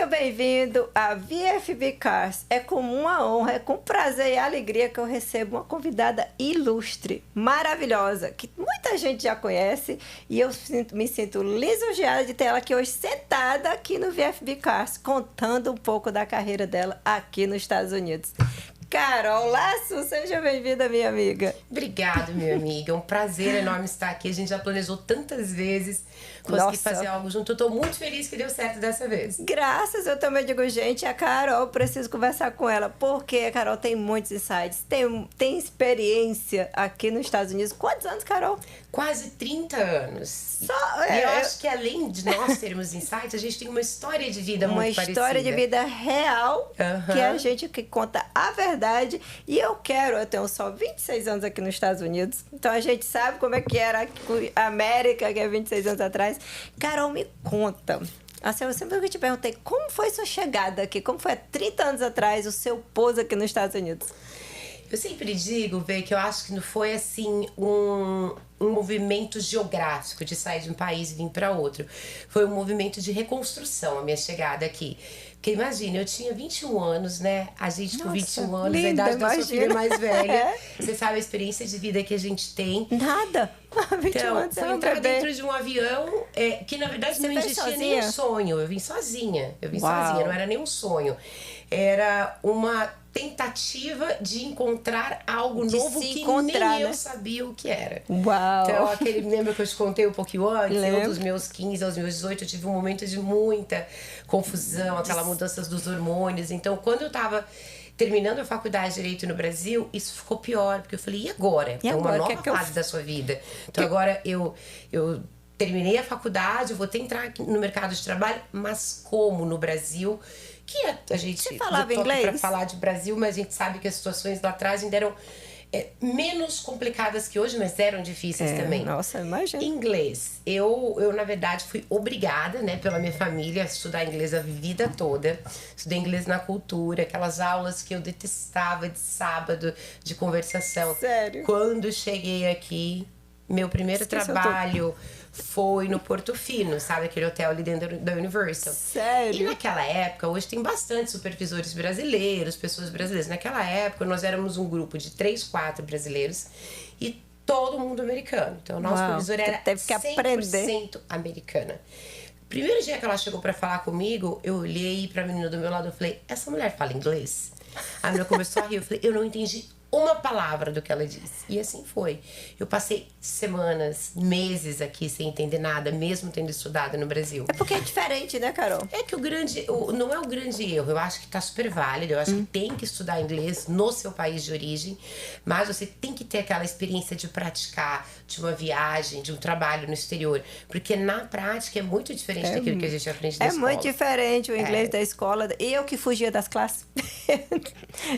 Seja bem-vindo a VFB Cars. É com uma honra, é com prazer e alegria que eu recebo uma convidada ilustre, maravilhosa, que muita gente já conhece e eu me sinto lisonjeada de ter ela aqui hoje sentada aqui no VFB Cars, contando um pouco da carreira dela aqui nos Estados Unidos. Carol Lasso, seja bem-vinda, minha amiga. Obrigada, minha amiga. É um prazer enorme estar aqui. A gente já planejou tantas vezes conseguir fazer algo junto. Eu tô muito feliz que deu certo dessa vez. Graças, eu também digo, gente, a Carol, preciso conversar com ela, porque a Carol tem muitos insights, tem experiência aqui nos Estados Unidos. Quantos anos, Carol? Quase 30 anos. E eu acho que além de nós termos insights, a gente tem uma história de vida muito parecida. Uma história de vida real, que a gente que conta a verdade. E eu tenho só 26 anos aqui nos Estados Unidos, então a gente sabe como é que era a América, que é 26 anos atrás. Carol, me conta. Assim, eu sempre te perguntei, como foi sua chegada aqui? Como foi há 30 anos atrás o seu pouso aqui nos Estados Unidos? Eu sempre digo, Vê, que eu acho que não foi assim um movimento geográfico de sair de um país e vir para outro. Foi um movimento de reconstrução, a minha chegada aqui. Porque imagina, eu tinha 21 anos, né? A gente com 21 anos, linda, a idade da sua filha mais velha. É. Você sabe a experiência de vida que a gente tem. Nada. 21 anos, foi entrar dentro de um avião que, na verdade, Você não existia nenhum sonho. Eu vim sozinha. Não era nenhum sonho. Era uma tentativa de encontrar algo novo que nem eu sabia o que era. Uau! Então, lembra que eu te contei um pouquinho antes? Eu, dos meus 15 aos meus 18, eu tive um momento de muita confusão, aquela mudança dos hormônios. Então, quando eu tava terminando a faculdade de Direito no Brasil, isso ficou pior, porque eu falei, e agora? É uma nova fase da sua vida. Então, agora eu terminei a faculdade, eu vou ter que entrar no mercado de trabalho, mas como no Brasil, que a gente... Você falava inglês? Para falar de Brasil, mas a gente sabe que as situações lá atrás ainda eram menos complicadas que hoje, mas eram difíceis também. Nossa, imagina. Inglês. Eu, na verdade, fui obrigada, né, pela minha família a estudar inglês a vida toda. Estudei inglês na cultura, aquelas aulas que eu detestava de sábado, de conversação. Sério? Quando cheguei aqui, meu primeiro trabalho foi no Portofino, sabe? Aquele hotel ali dentro da Universal. Sério? E naquela época, hoje tem bastante supervisores brasileiros, pessoas brasileiras. Naquela época, nós éramos um grupo de 3, 4 brasileiros e todo mundo americano. Então, o nosso supervisor era 100% americana. Primeiro dia que ela chegou pra falar comigo, eu olhei pra menina do meu lado e falei, essa mulher fala inglês? A menina começou a rir, eu falei, eu não entendi uma palavra do que ela disse. E assim foi. Eu passei semanas, meses aqui sem entender nada, mesmo tendo estudado no Brasil. É porque é diferente, né, Carol? É que não é o grande erro. Eu acho que tá super válido. Eu acho que tem que estudar inglês no seu país de origem. Mas você tem que ter aquela experiência de praticar, de uma viagem, de um trabalho no exterior. Porque na prática é muito diferente daquilo que a gente aprende na escola. É muito diferente o inglês da escola. E eu que fugia das classes.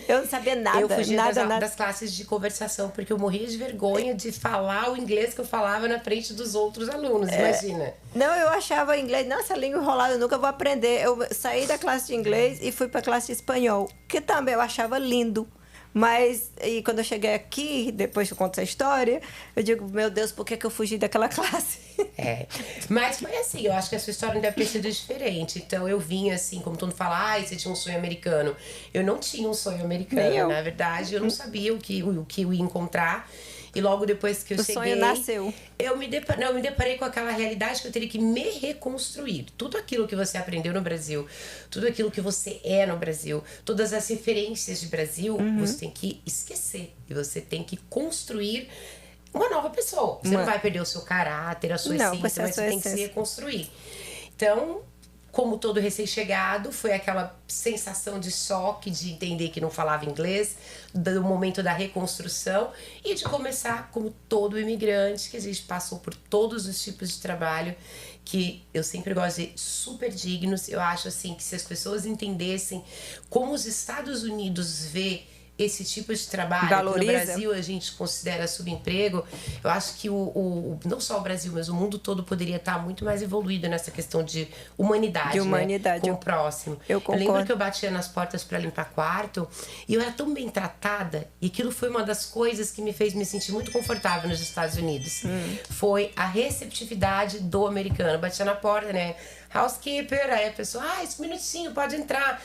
Eu não sabia nada. Eu fugia das classes de conversação, porque eu morria de vergonha de falar o inglês que eu falava na frente dos outros alunos, imagina. Não, eu achava inglês, nossa, língua enrolada, eu nunca vou aprender. Eu saí da classe de inglês e fui para a classe de espanhol, que também eu achava lindo. Mas, e quando eu cheguei aqui, depois que eu conto essa história, eu digo, meu Deus, por que eu fugi daquela classe? Mas foi assim, eu acho que a sua história deve ter sido diferente. Então, eu vim assim, como todo mundo fala, você tinha um sonho americano. Eu não tinha um sonho americano, na verdade, eu não sabia o que eu ia encontrar. E logo depois que eu cheguei... O sonho nasceu. Eu me deparei com aquela realidade que eu teria que me reconstruir. Tudo aquilo que você aprendeu no Brasil, tudo aquilo que você é no Brasil, todas as referências de Brasil, você tem que esquecer. E você tem que construir uma nova pessoa. Você não vai perder o seu caráter, a sua essência, mas você tem que se reconstruir. Então, como todo recém-chegado, foi aquela sensação de choque, de entender que não falava inglês, do momento da reconstrução e de começar, como todo imigrante, que a gente passou por todos os tipos de trabalho, que eu sempre gosto de super dignos. Eu acho assim que se as pessoas entendessem como os Estados Unidos vê esse tipo de trabalho valoriza. Que no Brasil a gente considera subemprego, eu acho que não só o Brasil, mas o mundo todo poderia estar muito mais evoluído nessa questão de humanidade, né? Com o próximo. Eu lembro que eu batia nas portas para limpar quarto e eu era tão bem tratada, e aquilo foi uma das coisas que me fez me sentir muito confortável nos Estados Unidos. Foi a receptividade do americano. Batia na porta, né? Housekeeper, aí a pessoa, esse minutinho, pode entrar.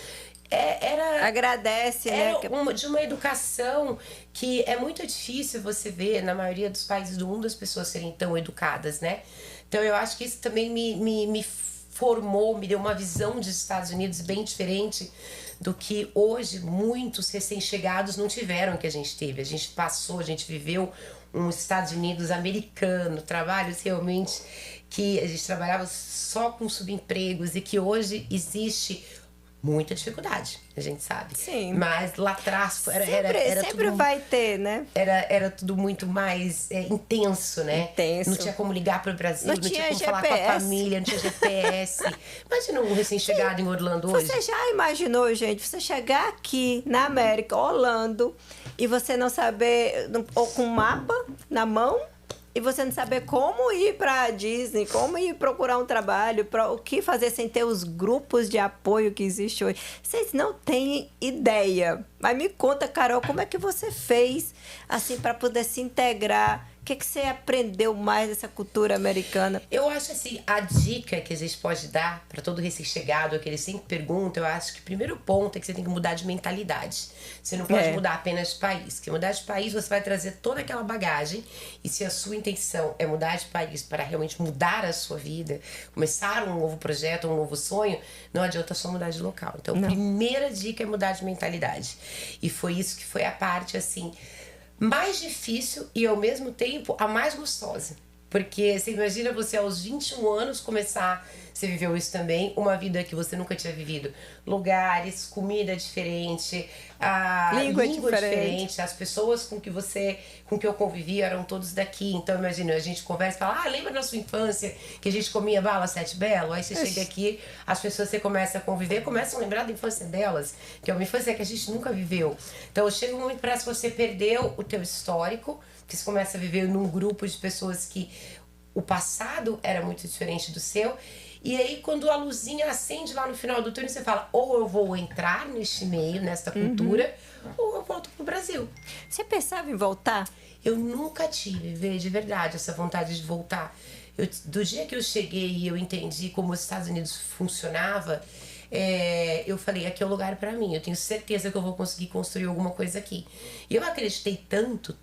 Agradece, né? De uma educação que é muito difícil você ver na maioria dos países do mundo as pessoas serem tão educadas, né? Então eu acho que isso também me formou, me deu uma visão dos Estados Unidos bem diferente do que hoje muitos recém-chegados não tiveram, que a gente teve. A gente passou, a gente viveu um Estados Unidos americano, trabalhos realmente que a gente trabalhava só com subempregos e que hoje existe muita dificuldade, a gente sabe. Sim. Mas lá atrás sempre tudo, vai ter, né? Era tudo muito mais intenso, né? Intenso. Não tinha como ligar para o Brasil, não tinha como GPS. falar com a família, não tinha GPS. Imagina um recém-chegado em Orlando hoje. Você já imaginou, gente, você chegar aqui na América, Orlando, e você não saber, ou com um mapa na mão, e você não saber como ir para a Disney, como ir procurar um trabalho, o que fazer sem ter os grupos de apoio que existe hoje. Vocês não têm ideia. Mas me conta, Carol, como é que você fez assim para poder se integrar? O que você aprendeu mais dessa cultura americana? Eu acho assim, a dica que a gente pode dar para todo recém-chegado, que ele sempre pergunta, eu acho que o primeiro ponto é que você tem que mudar de mentalidade. Você não pode mudar apenas de país. Porque mudar de país, você vai trazer toda aquela bagagem. E se a sua intenção é mudar de país para realmente mudar a sua vida, começar um novo projeto, um novo sonho, não adianta só mudar de local. Então, a primeira dica é mudar de mentalidade. E foi isso que foi a parte, assim, mais difícil e, ao mesmo tempo, a mais gostosa. Porque você imagina você aos 21 anos começar, você viveu isso também, uma vida que você nunca tinha vivido. Lugares, comida diferente, língua diferente. As pessoas com que eu convivia eram todos daqui. Então imagina, a gente conversa e fala, lembra da sua infância que a gente comia bala sete belo? Aí você chega aqui, as pessoas você começa a conviver, começam a lembrar da infância delas, que é uma infância que a gente nunca viveu. Então chega um momento que parece que você perdeu o teu histórico, que você começa a viver num grupo de pessoas que o passado era muito diferente do seu. E aí, quando a luzinha acende lá no final do túnel, você fala, ou eu vou entrar neste meio, nesta cultura, ou eu volto pro Brasil. Você pensava em voltar? Eu nunca tive, de verdade, essa vontade de voltar. Do dia que eu cheguei e eu entendi como os Estados Unidos funcionava, eu falei, aqui é o lugar pra mim, eu tenho certeza que eu vou conseguir construir alguma coisa aqui. E eu acreditei tanto.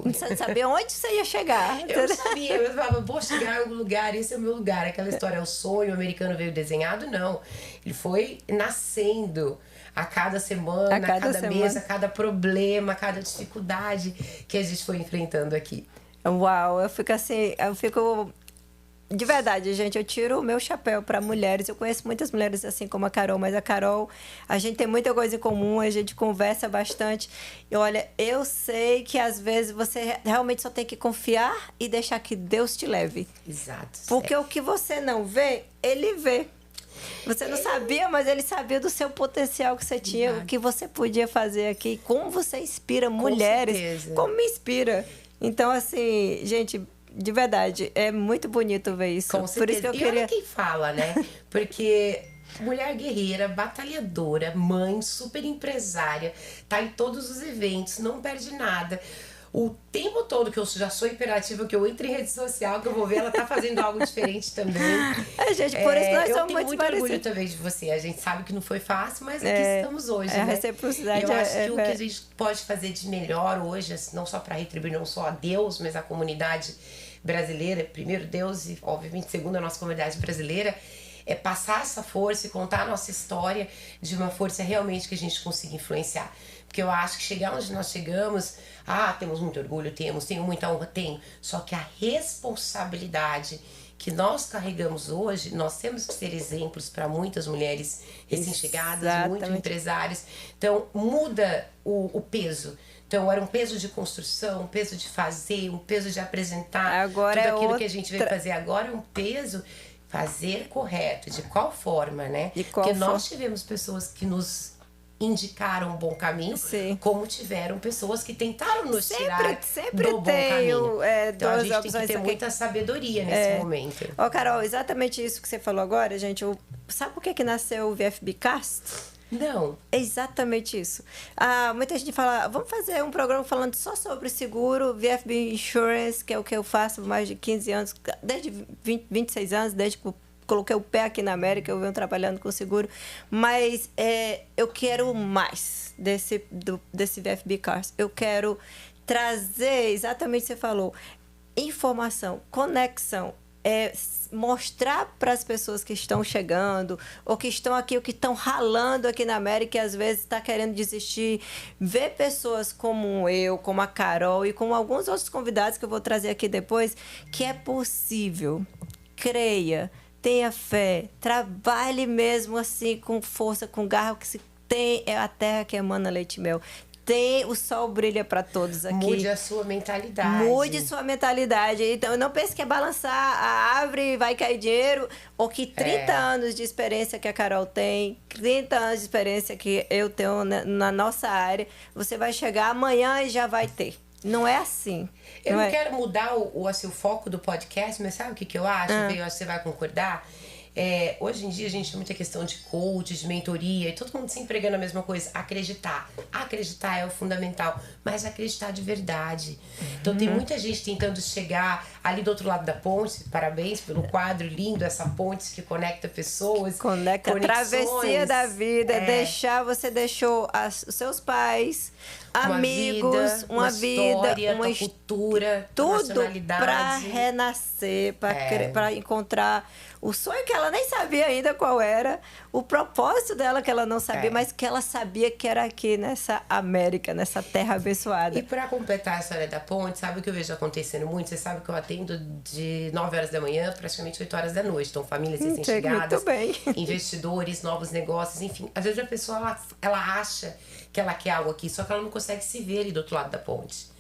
Você sabia onde você ia chegar. Eu sabia, eu falava, vou chegar em algum lugar, esse é o meu lugar. Aquela história, o sonho americano veio desenhado, não. Ele foi nascendo a cada semana, a cada mês, a cada problema, a cada dificuldade que a gente foi enfrentando aqui. Uau, eu fico de verdade, gente, eu tiro o meu chapéu para mulheres. Eu conheço muitas mulheres assim como a Carol, mas a Carol, a gente tem muita coisa em comum, a gente conversa bastante. E olha, eu sei que às vezes você realmente só tem que confiar e deixar que Deus te leve. Exato. Porque o que você não vê, Ele vê. Você não sabia, mas Ele sabia do seu potencial que você tinha, o que você podia fazer aqui, como você inspira mulheres, certeza. Como me inspira. Então, assim, gente, de verdade, é muito bonito ver isso. Com certeza. Por isso que eu e queria... olha quem fala, né? Porque mulher guerreira, batalhadora, mãe, super empresária, tá em todos os eventos, não perde nada. O tempo todo que eu já sou imperativa, que eu entro em rede social, que eu vou ver, ela tá fazendo algo diferente também. Gente, por isso nós somos muito parecidos. Eu tenho muito orgulho também de você. A gente sabe que não foi fácil, mas aqui estamos hoje, né? A reciprocidade eu acho que o que a gente pode fazer de melhor hoje, não só para retribuir não só a Deus, mas a comunidade brasileira, primeiro Deus e, obviamente, segundo a nossa comunidade brasileira, é passar essa força e contar a nossa história de uma força realmente que a gente consiga influenciar. Porque eu acho que chegar onde nós chegamos, temos muito orgulho, tenho muita honra, tenho. Só que a responsabilidade que nós carregamos hoje, nós temos que ser exemplos para muitas mulheres recém-chegadas, muito empresárias. Então, muda o peso. Então, era um peso de construção, um peso de fazer, um peso de apresentar agora tudo aquilo que a gente veio fazer. Agora é um peso fazer correto. De qual forma, né? Porque nós tivemos pessoas que nos indicaram um bom caminho, Sim. como tiveram pessoas que tentaram nos tirar sempre do bom caminho. Então a duas gente tem que opções ter aqui. muita sabedoria nesse momento. Ó, Carol, exatamente isso que você falou agora, gente. Sabe por que nasceu o VFB Cast? Não. É exatamente isso. Muita gente fala, vamos fazer um programa falando só sobre seguro, VFB Insurance, que é o que eu faço há mais de 15 anos, desde 26 anos, desde que eu coloquei o pé aqui na América, eu venho trabalhando com seguro. Mas eu quero mais desse VFB Cars. Eu quero trazer, exatamente o que você falou, informação, conexão, mostrar para as pessoas que estão chegando, ou que estão aqui, ou que estão ralando aqui na América e às vezes está querendo desistir, ver pessoas como eu, como a Carol e como alguns outros convidados que eu vou trazer aqui depois, que é possível. Creia, tenha fé, trabalhe mesmo assim com força, com garra, que se tem a terra que emana leite e mel. O sol brilha para todos aqui. Mude a sua mentalidade. Mude sua mentalidade. Então, não pense que é balançar a árvore e vai cair dinheiro. Ou que 30 anos de experiência que a Carol tem, 30 anos de experiência que eu tenho na nossa área, você vai chegar amanhã e já vai ter. Não é assim. Eu não quero mudar o foco do podcast, mas sabe o que eu acho? Eu acho que você vai concordar. Hoje em dia a gente tem muita questão de coach, de mentoria, e todo mundo se empregando a mesma coisa. Acreditar é o fundamental, mas acreditar de verdade. Então tem muita gente tentando chegar ali do outro lado da ponte. Parabéns pelo quadro lindo, essa ponte que conecta pessoas. Conecta a travessia da vida. Você deixou os seus pais, amigos, uma história, uma cultura, tudo para renascer, para encontrar o sonho que ela nem sabia ainda qual era, o propósito dela que ela não sabia, mas que ela sabia que era aqui nessa América, nessa terra abençoada. E para completar a história da ponte, sabe o que eu vejo acontecendo muito? Você sabe que eu atendo de 9 horas da manhã, praticamente 8 horas da noite. Então, famílias recém-chegadas, investidores, novos negócios, enfim. Às vezes a pessoa, ela acha que ela quer algo aqui, só que ela não consegue se ver ali do outro lado da ponte.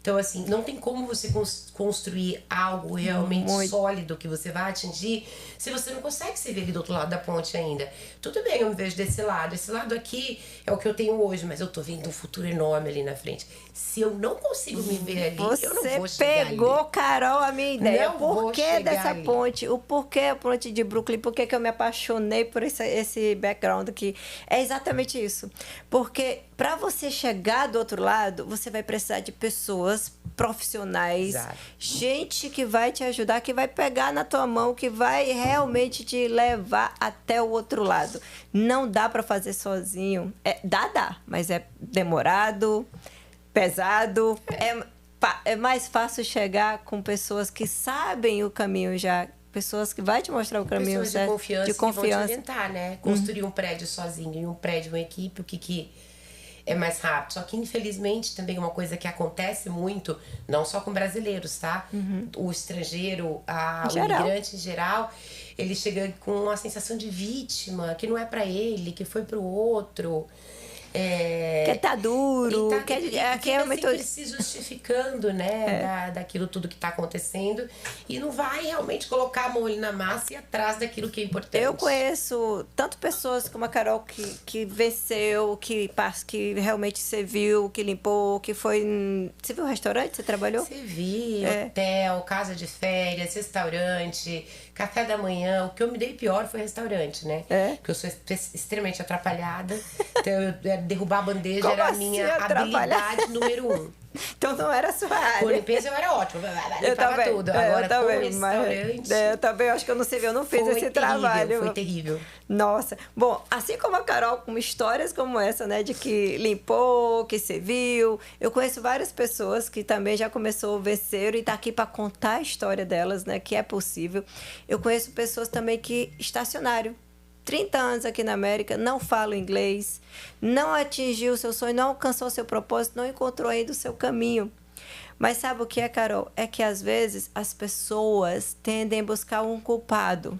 Então, assim, não tem como você construir algo realmente sólido que você vai atingir se você não consegue se ver ali do outro lado da ponte ainda. Tudo bem, eu me vejo desse lado. Esse lado aqui é o que eu tenho hoje, mas eu tô vendo um futuro enorme ali na frente. Se eu não consigo me ver ali, eu não vou chegar ali. Você pegou, Carol, a minha ideia. Não o porquê dessa ponte? O porquê a ponte de Brooklyn? Por que eu me apaixonei por esse background aqui? É exatamente isso. Porque para você chegar do outro lado, você vai precisar de pessoas profissionais, gente que vai te ajudar, que vai pegar na tua mão, que vai realmente te levar até o outro lado. Não dá para fazer sozinho. Dá, mas é demorado, pesado. É mais fácil chegar com pessoas que sabem o caminho já. Pessoas que vai te mostrar o caminho certo. Pessoas de confiança que vão te orientar, né? Construir um prédio sozinho, em um prédio, uma equipe, o que é mais rápido. Só que, infelizmente, também uma coisa que acontece muito, não só com brasileiros, tá? O estrangeiro, o imigrante em geral, ele chega com uma sensação de vítima, que não é pra ele, que foi pro outro. Que tá duro, que é sempre se justificando, né, daquilo tudo que tá acontecendo, e não vai realmente colocar a mão ali na massa e atrás daquilo que é importante. Eu conheço tanto pessoas como a Carol que venceu, que realmente serviu, que limpou, que foi... Você viu o restaurante? Você trabalhou? Servi, hotel, casa de férias, restaurante, café da manhã. O que eu me dei pior foi restaurante, né? Porque eu sou extremamente atrapalhada. Então, derrubar a bandeja Como era a assim, minha habilidade número 1. Então não era a sua área. Com limpeza eu era ótima. Limpava tudo. Agora com restaurante... eu também acho que eu não fiz esse trabalho. Foi terrível. Nossa. Bom, assim como a Carol, com histórias como essa, né? De que limpou, que serviu. Eu conheço várias pessoas que também já começou, venceram e tá aqui para contar a história delas, né? Que é possível. Eu conheço pessoas também que estacionaram 30 anos aqui na América, não falam inglês, não atingiu o seu sonho, não alcançou o seu propósito, não encontrou ainda o seu caminho. Mas sabe o que é, Carol? É que às vezes as pessoas tendem a buscar um culpado.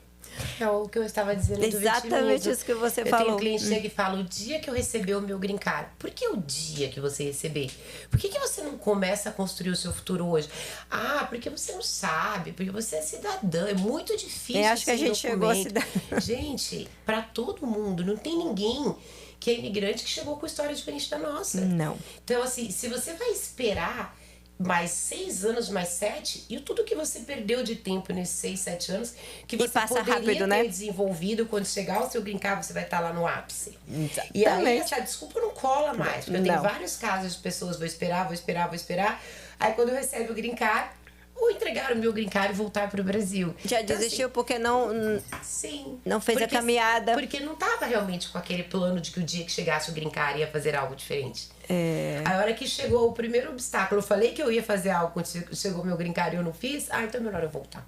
É o que eu estava dizendo do Exatamente vitimismo. isso que você Eu falou. tenho um cliente que chega e fala, o dia que eu receber o meu green card. Por que o dia que você receber? Por que você não começa a construir o seu futuro hoje? Ah, porque você não sabe, porque você é cidadã. É muito difícil. Eu acho que a gente chegou a cidadã. Gente, para todo mundo, não tem ninguém que é imigrante que chegou com história diferente da nossa. Não. Então, assim, se você vai esperar mais 6 anos, mais 7, e tudo que você perdeu de tempo nesses 6, 7 anos, que você passa poderia rápido, ter né? desenvolvido, quando chegar o seu green card, você vai estar lá no ápice. Exatamente. E aí essa desculpa não cola mais, porque eu tenho Não. vários casos de pessoas, vou esperar, aí quando recebe o green card, ou entregar o meu green card e voltar para o Brasil. Já Então, desistiu assim, porque não sim, não fez a caminhada. Porque não estava realmente com aquele plano de que o dia que chegasse o green card ia fazer algo diferente. É. A hora que chegou o primeiro obstáculo, eu falei que eu ia fazer algo, quando chegou o meu green card e eu não fiz, então é melhor eu voltar.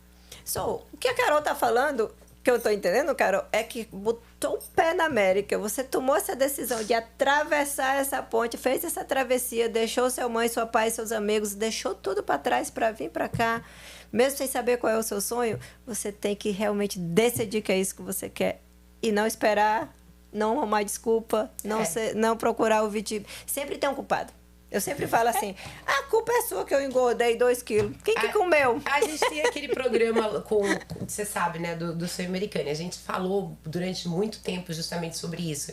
O que a Carol tá falando, que eu tô entendendo, Carol, é que botou o pé na América. Você tomou essa decisão de atravessar essa ponte, fez essa travessia, deixou sua mãe, seu pai, seus amigos, deixou tudo para trás para vir para cá. Mesmo sem saber qual é o seu sonho, você tem que realmente decidir que é isso que você quer e não esperar, não arrumar desculpa, não procurar o vítima. Sempre tem um culpado. Eu sempre falo assim, a culpa é sua que eu engordei 2 quilos. Quem que comeu? A gente tem aquele programa você sabe, né, do Sonho Americano. A gente falou durante muito tempo justamente sobre isso.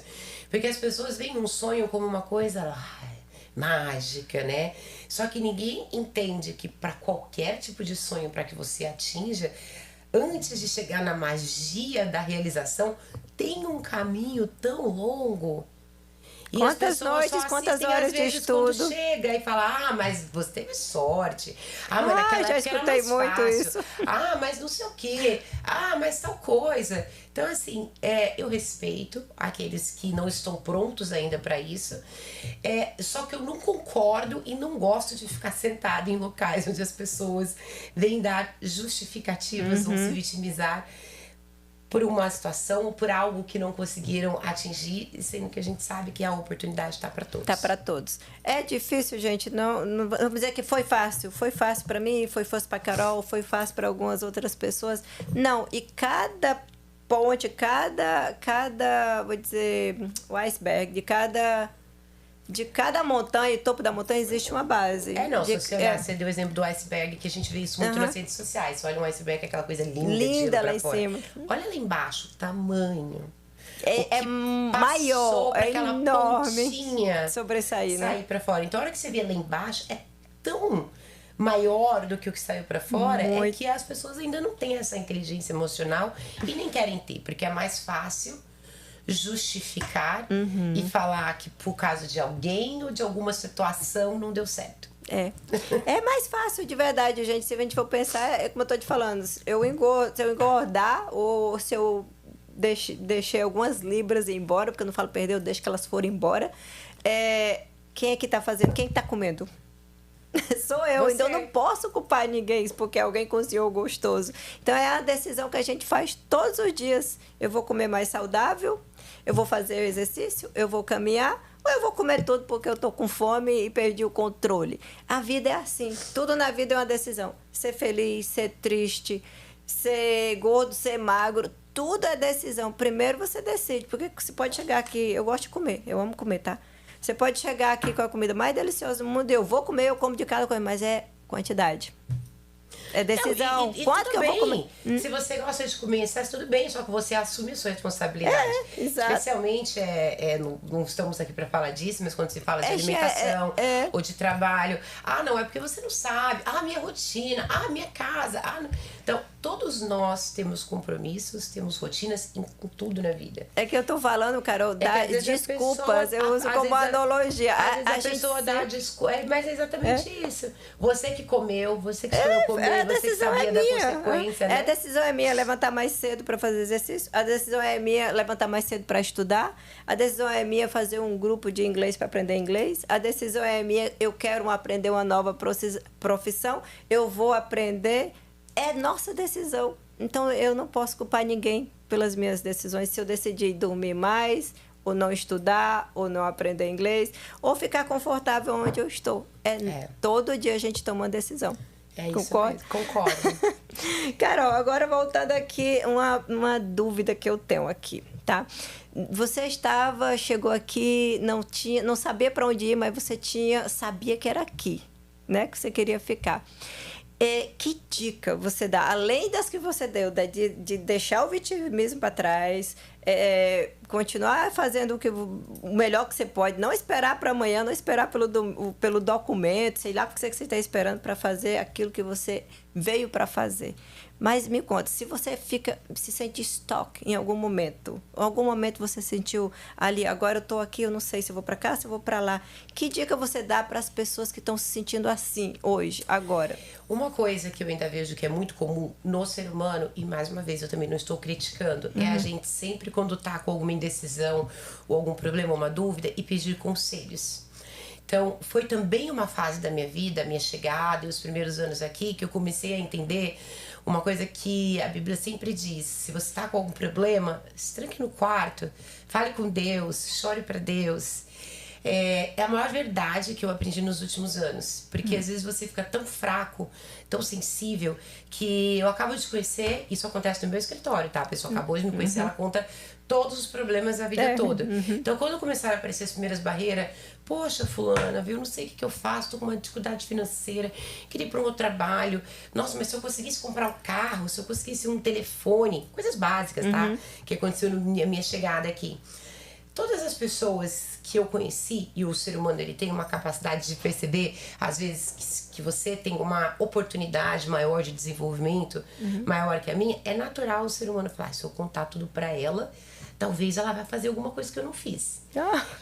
Porque as pessoas veem um sonho como uma coisa mágica, né? Só que ninguém entende que para qualquer tipo de sonho, para que você atinja, antes de chegar na magia da realização, tem um caminho tão longo. E quantas noites, quantas horas de estudo. Quando chega e fala, mas você teve sorte. Mas naquela já época escutei era mais muito fácil. isso. Mas não sei o quê. Mas tal coisa. Então, assim, eu respeito aqueles que não estão prontos ainda para isso. Só que eu não concordo e não gosto de ficar sentada em locais onde as pessoas vêm dar justificativas ou se vitimizar por uma situação, por algo que não conseguiram atingir, sendo que a gente sabe que a oportunidade está para todos. Está para todos. É difícil, gente. Não vamos dizer que foi fácil. Foi fácil para mim, foi fácil para Carol, foi fácil para algumas outras pessoas. Não. E cada ponte, vou dizer, o iceberg, de cada montanha e topo da montanha existe uma base. Se você olhar, você deu o exemplo do iceberg, que a gente vê isso muito nas redes sociais. Você olha um iceberg, aquela coisa linda lá em fora. cima. Olha lá embaixo, o tamanho. É maior, é enorme. Pontinha sobressair, né? Sair pra fora. Então, a hora que você vê lá embaixo, é tão maior do que o que saiu pra fora, é que as pessoas ainda não têm essa inteligência emocional e nem querem ter, porque é mais fácil justificar e falar que por causa de alguém ou de alguma situação não deu certo. É mais fácil de verdade, gente. Se a gente for pensar, como eu tô te falando, se eu engordar ou se eu deixei algumas libras ir embora, porque eu não falo perder, eu deixo que elas forem embora. Quem é que tá fazendo? Quem tá comendo? Sou eu, Você. então eu não posso culpar ninguém porque alguém cozinhou gostoso. Então é a decisão que a gente faz todos os dias. Eu vou comer mais saudável, eu vou fazer exercício, eu vou caminhar, ou eu vou comer tudo porque eu tô com fome e perdi o controle. A vida é assim, tudo na vida é uma decisão. Ser feliz, ser triste, ser gordo, ser magro, tudo é decisão. Primeiro você decide, porque você pode chegar aqui, eu gosto de comer, eu amo comer, tá? Você pode chegar aqui com a comida mais deliciosa do mundo, eu vou comer, eu como de cada coisa, mas é quantidade. É decisão. Quanto que eu vou comer? Se você gosta de comer em excesso, tudo bem, só que você assume a sua responsabilidade. Exato. Especialmente, não estamos aqui para falar disso, mas quando se fala de alimentação ou de trabalho. Não, é porque você não sabe. Minha rotina. Minha casa. Então, todos nós temos compromissos, temos rotinas em tudo na vida. É que eu tô falando, Carol, desculpas, eu uso como analogia. A pessoa dá desculpa, mas é exatamente isso. Você que comeu, você que escolheu comer, você que sabia da consequência, né? A decisão é minha levantar mais cedo para fazer exercício, a decisão é minha levantar mais cedo para estudar, a decisão é minha fazer um grupo de inglês para aprender inglês, a decisão é minha, eu quero aprender uma nova profissão, eu vou aprender. É nossa decisão. Então, eu não posso culpar ninguém pelas minhas decisões. Se eu decidir dormir mais, ou não estudar, ou não aprender inglês, ou ficar confortável onde eu estou. Todo dia a gente toma uma decisão. É isso Concorda? mesmo, concordo. Carol, agora voltando aqui, uma dúvida que eu tenho aqui, tá? Você chegou aqui, não sabia para onde ir, mas você sabia que era aqui, né? Que você queria ficar. Que dica você dá, além das que você deu, de deixar o vitimismo para trás, continuar fazendo o melhor que você pode, não esperar para amanhã, não esperar pelo documento, sei lá, porque você está esperando para fazer aquilo que você veio para fazer. Mas me conta, se você se sente stuck em algum momento você sentiu ali, agora eu estou aqui, eu não sei se eu vou para cá, se eu vou para lá. Que dica você dá para as pessoas que estão se sentindo assim hoje, agora? Uma coisa que eu ainda vejo que é muito comum no ser humano, e mais uma vez eu também não estou criticando, é a gente sempre, quando está com alguma indecisão ou algum problema, uma dúvida, e pedir conselhos. Então, foi também uma fase da minha vida, a minha chegada e os primeiros anos aqui, que eu comecei a entender uma coisa que a Bíblia sempre diz: se você está com algum problema, se tranque no quarto, fale com Deus, chore para Deus. É a maior verdade que eu aprendi nos últimos anos, porque às vezes você fica tão fraco, tão sensível, que eu acabo de conhecer, isso acontece no meu escritório, tá? A pessoa acabou de me conhecer, ela conta todos os problemas da vida toda. Então, quando começaram a aparecer as primeiras barreiras, poxa, fulana, viu, não sei o que eu faço, tô com uma dificuldade financeira, queria ir para um outro trabalho, nossa, mas se eu conseguisse comprar um carro, se eu conseguisse um telefone, coisas básicas, tá? Que aconteceu na minha chegada aqui. Todas as pessoas que eu conheci, e o ser humano ele tem uma capacidade de perceber, às vezes, que você tem uma oportunidade maior de desenvolvimento, maior que a minha, é natural o ser humano falar: se eu contar tudo pra ela, talvez ela vai fazer alguma coisa que eu não fiz.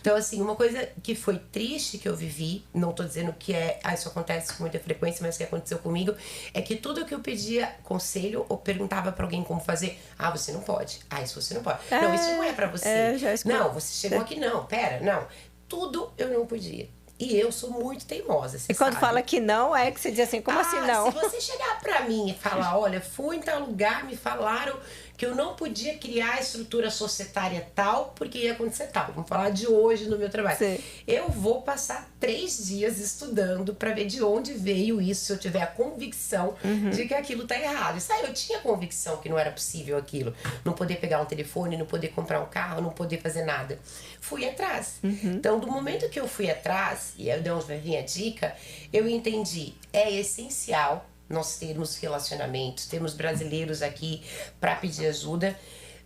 Então, assim, uma coisa que foi triste que eu vivi, não tô dizendo que isso acontece com muita frequência, mas que aconteceu comigo, é que tudo que eu pedia conselho ou perguntava pra alguém como fazer, você não pode. Isso você não pode. Não, isso não é pra você. Não, você chegou aqui, não, pera, não. Tudo eu não podia. E eu sou muito teimosa, você E quando sabe. fala que não, é que você diz assim, como assim não? Se você chegar pra mim e falar: olha, fui em tal lugar, me falaram que eu não podia criar a estrutura societária tal, porque ia acontecer tal. Vamos falar de hoje no meu trabalho. Sim. Eu vou passar 3 dias estudando pra ver de onde veio isso, se eu tiver a convicção de que aquilo tá errado. Isso aí, eu tinha convicção que não era possível aquilo. Não poder pegar um telefone, não poder comprar um carro, não poder fazer nada. Fui atrás. Então, do momento que eu fui atrás, e é de onde vai vir a dica, eu entendi, é essencial nós termos relacionamentos, temos brasileiros aqui para pedir ajuda,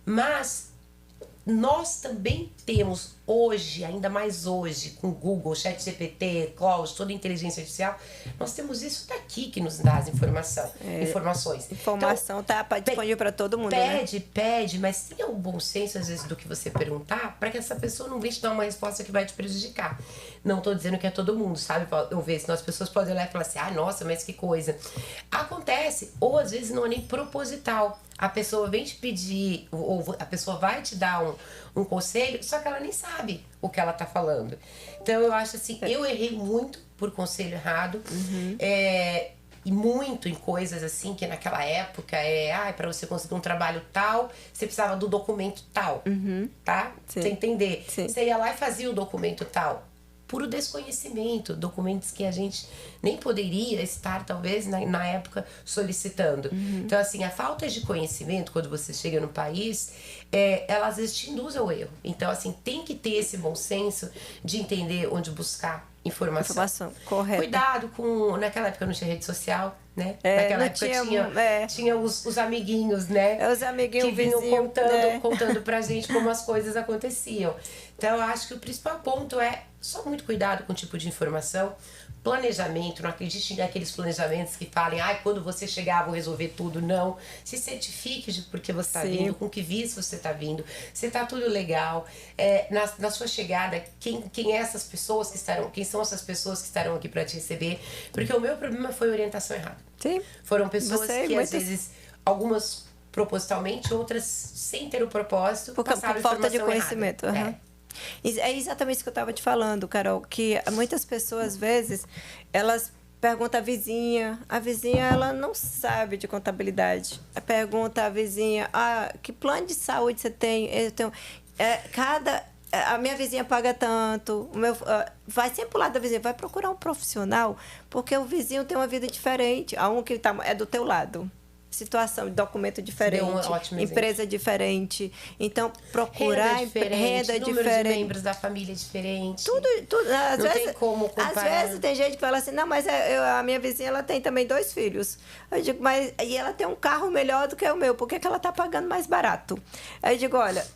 mas nós também temos hoje, ainda mais hoje, com Google, ChatGPT, Cloud, toda a inteligência artificial, nós temos isso daqui que nos dá as informações. Informação então, tá disponível para todo mundo, pede, mas tenha o bom senso, às vezes, do que você perguntar, para que essa pessoa não venha te dar uma resposta que vai te prejudicar. Não estou dizendo que é todo mundo, sabe? Eu vejo, senão as pessoas podem olhar e falar assim: nossa, mas que coisa. Acontece, ou às vezes não é nem proposital. A pessoa vem te pedir, ou a pessoa vai te dar um conselho, só que ela nem sabe o que ela tá falando. Então, eu acho assim, eu errei muito por conselho errado, e muito em coisas assim, que naquela época para você conseguir um trabalho tal, você precisava do documento tal, tá? Sim. Você entender. Sim. Você ia lá e fazia o documento tal. Puro desconhecimento, documentos que a gente nem poderia estar, talvez, na época, solicitando. Então, assim, a falta de conhecimento, quando você chega no país, ela às vezes te induz ao erro. Então, assim, tem que ter esse bom senso de entender onde buscar informação. Correta. Cuidado com... Naquela época não tinha rede social, né? Naquela época tinha os amiguinhos, né? Os amiguinhos que vinham vizinho, contando pra gente como as coisas aconteciam. Então, eu acho que o principal ponto é só muito cuidado com o tipo de informação. Planejamento, não acredite naqueles planejamentos que falem: quando você chegar vou resolver tudo. Não, se certifique de porque você está vindo, com que visto você está vindo, se está tudo legal, na sua chegada, quem essas pessoas que estarão, quem são essas pessoas que estarão aqui para te receber, porque o meu problema foi orientação errada. Sim. Foram pessoas que às vezes, algumas propositalmente, outras sem ter o propósito, por falta de conhecimento. É exatamente isso que eu estava te falando, Carol, que muitas pessoas, às vezes, elas perguntam à vizinha, ela não sabe de contabilidade. Pergunta à vizinha: que plano de saúde você tem? Eu tenho, cada a minha vizinha paga tanto, vai sempre pro lado da vizinha, vai procurar um profissional, porque o vizinho tem uma vida diferente, a um que é do teu lado. Situação, documento diferente, empresa diferente. Então, procurar renda diferente. Número de membros da família diferente. Tudo às não vezes, tem como comparar. Às vezes tem gente que fala assim, não, mas a minha vizinha ela tem também 2 filhos. Eu digo, mas e ela tem um carro melhor do que o meu, por que ela está pagando mais barato? Aí eu digo, olha,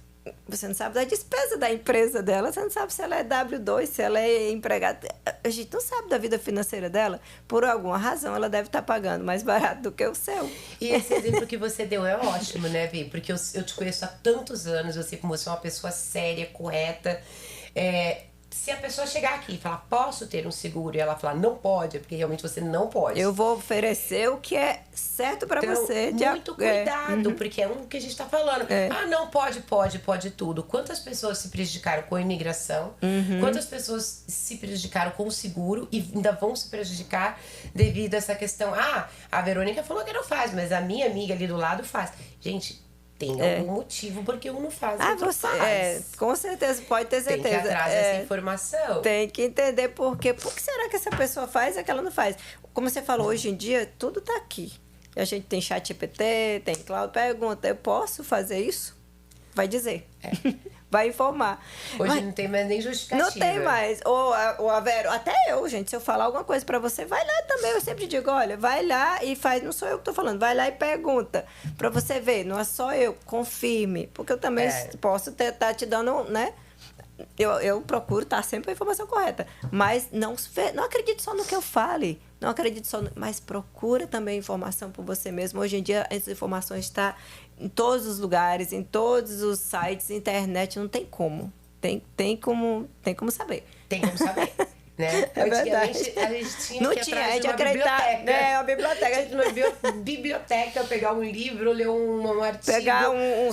você não sabe da despesa da empresa dela, você não sabe se ela é W2, se ela é empregada. A gente não sabe da vida financeira dela. Por alguma razão, ela deve estar pagando mais barato do que o seu. E esse exemplo que você deu é ótimo, né, Vi? Porque eu te conheço há tantos anos, eu sei como você é uma pessoa séria, correta. Se a pessoa chegar aqui e falar, posso ter um seguro? E ela falar, não pode, é porque realmente você não pode. Eu vou oferecer o que é certo para então, você. Muito cuidado, porque é um que a gente está falando. Ah, não, pode tudo. Quantas pessoas se prejudicaram com a imigração? Quantas pessoas se prejudicaram com o seguro e ainda vão se prejudicar devido a essa questão? Ah, a Verônica falou que não faz, mas a minha amiga ali do lado faz. Gente, tem algum motivo porque um não faz, outro faz. Com certeza, pode ter certeza. Tem que ir atrás dessa informação. Tem que entender por quê. Por que será que essa pessoa faz e que ela não faz? Como você falou, hoje em dia, tudo está aqui. A gente tem ChatGPT, tem Cloud, pergunta, eu posso fazer isso? Vai dizer. Vai informar. Hoje não tem mais nem justificativa. Não tem mais. Ou a Vero, até eu, gente, se eu falar alguma coisa pra você, vai lá também. Eu sempre digo, olha, vai lá e faz, não sou eu que tô falando, vai lá e pergunta. Pra você ver, não é só eu, confirme. Porque eu também posso estar te dando, né? Eu procuro estar sempre com a informação correta. Mas não acredite só no que eu fale. Não acredite só mas procura também informação por você mesmo. Hoje em dia, essas informações estão em todos os lugares, em todos os sites, internet, não tem como. Tem como saber. Tem como saber. Né? É verdade. A gente tinha não que tinha, atrás a gente de uma acreditava, biblioteca. né? Uma biblioteca. A gente não biblioteca, pegar um livro, ler um artigo, pegar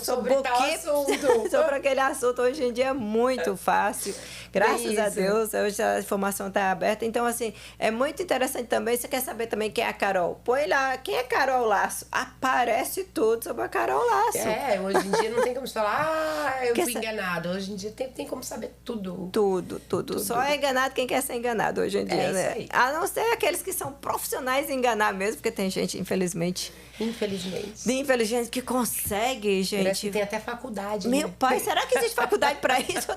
sobre tal assunto. Sobre aquele assunto. Hoje em dia é muito fácil. Graças a Deus, hoje a informação está aberta. Então, assim, é muito interessante também. Você quer saber também quem é a Carol? Põe lá, quem é Carol Lasso? Aparece tudo sobre a Carol Lasso. Hoje em dia não tem como você falar, eu fui enganado. Hoje em dia tem como saber tudo. Tudo. Só é enganado quem quer ser enganado hoje em dia, né? Isso aí. A não ser aqueles que são profissionais em enganar mesmo, porque tem gente, infelizmente, que consegue, gente. Parece que tem até faculdade. Meu pai, será que existe faculdade para isso?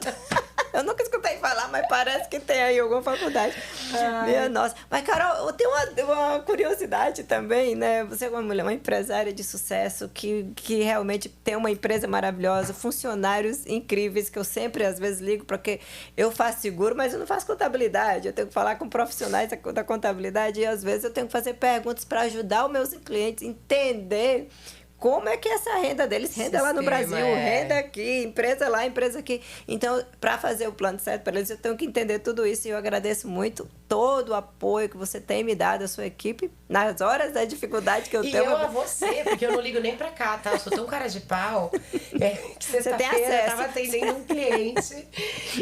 Eu nunca escutei falar, mas parece que tem aí alguma faculdade. Minha nossa. Mas, Carol, eu tenho uma curiosidade também, né? Você é uma mulher, uma empresária de sucesso que realmente tem uma empresa maravilhosa, funcionários incríveis, que eu sempre, às vezes, ligo, porque eu faço seguro, mas eu não faço contabilidade. Eu tenho que falar com profissionais da contabilidade e, às vezes, eu tenho que fazer perguntas para ajudar os meus clientes a entender como é que é essa renda deles, renda lá no Brasil, renda aqui, empresa lá, empresa aqui. Então, para fazer o plano certo para eles, eu tenho que entender tudo isso e eu agradeço muito todo o apoio que você tem me dado, a sua equipe, nas horas da dificuldade que eu tenho. E eu a você, porque eu não ligo nem pra cá, tá? Eu sou tão cara de pau. Que sexta-feira eu tava atendendo um cliente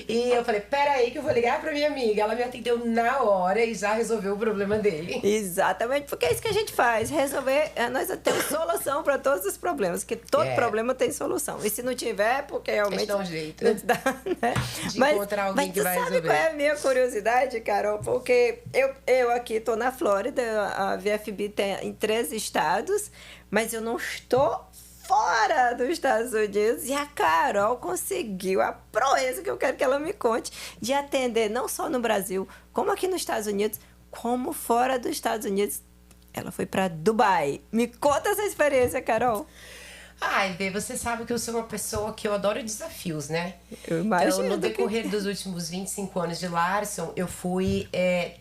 e eu falei, peraí que eu vou ligar pra minha amiga. Ela me atendeu na hora e já resolveu o problema dele. Exatamente, porque é isso que a gente faz, resolver, nós temos solução para todos os problemas, porque todo problema tem solução. E se não tiver, porque realmente... dá um jeito. Dá, né? De encontrar alguém que vai resolver. Mas tu sabe qual é a minha curiosidade, Carol? Porque eu aqui estou na Flórida, a VFB tem em 3 estados, mas eu não estou fora dos Estados Unidos. E a Carol conseguiu a proeza que eu quero que ela me conte, de atender não só no Brasil, como aqui nos Estados Unidos, como fora dos Estados Unidos. Ela foi para Dubai. Me conta essa experiência, Carol. Ai, Bê, você sabe que eu sou uma pessoa que eu adoro desafios, né? Eu imagino. Então, no decorrer dos últimos 25 anos de Larson, eu fui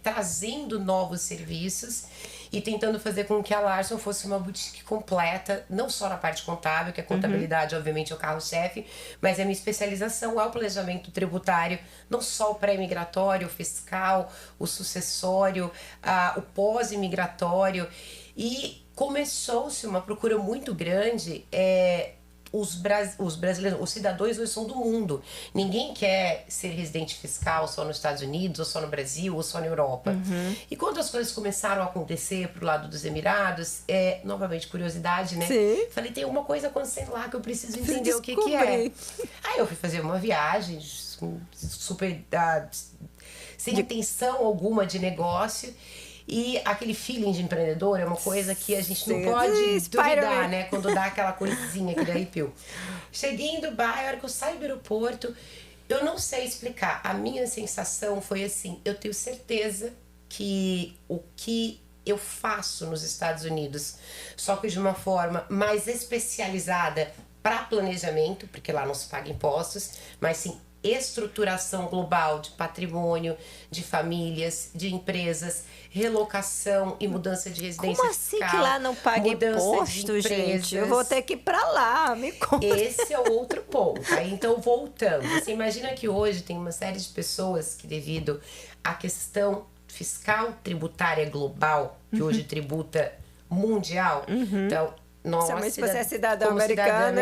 trazendo novos serviços e tentando fazer com que a Larson fosse uma boutique completa, não só na parte contábil, que a contabilidade, obviamente, é o carro-chefe, mas a minha especialização é o planejamento tributário, não só o pré-migratório, o fiscal, o sucessório, o pós-imigratório. E começou-se uma procura muito grande. Os brasileiros, os cidadãos hoje são do mundo. Ninguém quer ser residente fiscal só nos Estados Unidos, ou só no Brasil, ou só na Europa. E quando as coisas começaram a acontecer pro lado dos Emirados, novamente, curiosidade, né? Sim. Falei, tem uma coisa acontecendo lá que eu preciso entender o que é. Aí eu fui fazer uma viagem super sem intenção alguma de negócio. E aquele feeling de empreendedor é uma coisa que a gente não pode duvidar, né? Quando dá aquela coisinha, aquele arrepio. Cheguei em Dubai, a hora que eu saio do aeroporto, eu não sei explicar. A minha sensação foi assim, eu tenho certeza que o que eu faço nos Estados Unidos, só que de uma forma mais especializada para planejamento, porque lá não se paga impostos, mas sim estruturação global de patrimônio, de famílias, de empresas, relocação e mudança de residência Como assim fiscal, que lá não paga imposto, gente? Eu vou ter que ir para lá, me conta. Esse é o outro ponto. Aí, então, voltando. Você imagina que hoje tem uma série de pessoas que, devido à questão fiscal tributária global, que hoje tributa mundial, então... Nossa, se você é cidadão americano,